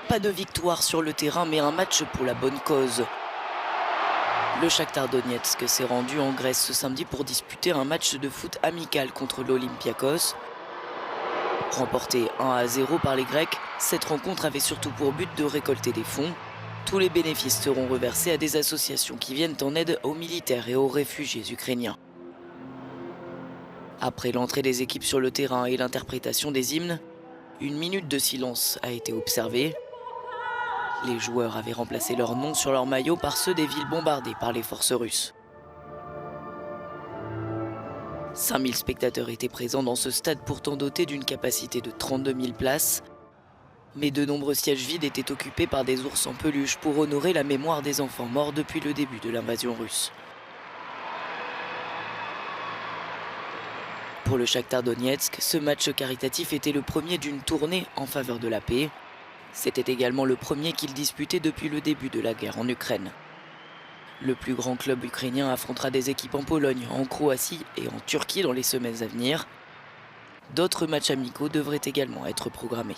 Pas de victoire sur le terrain, mais un match pour la bonne cause. Le Shakhtar Donetsk s'est rendu en Grèce ce samedi pour disputer un match de foot amical contre l'Olympiakos. Remporté 1-0 par les Grecs, cette rencontre avait surtout pour but de récolter des fonds. Tous les bénéfices seront reversés à des associations qui viennent en aide aux militaires et aux réfugiés ukrainiens. Après l'entrée des équipes sur le terrain et l'interprétation des hymnes, une minute de silence a été observée. Les joueurs avaient remplacé leurs noms sur leurs maillots par ceux des villes bombardées par les forces russes. 5000 spectateurs étaient présents dans ce stade pourtant doté d'une capacité de 32 000 places. Mais de nombreux sièges vides étaient occupés par des ours en peluche pour honorer la mémoire des enfants morts depuis le début de l'invasion russe. Pour le Shakhtar Donetsk, ce match caritatif était le premier d'une tournée en faveur de la paix. C'était également le premier qu'il disputait depuis le début de la guerre en Ukraine. Le plus grand club ukrainien affrontera des équipes en Pologne, en Croatie et en Turquie dans les semaines à venir. D'autres matchs amicaux devraient également être programmés.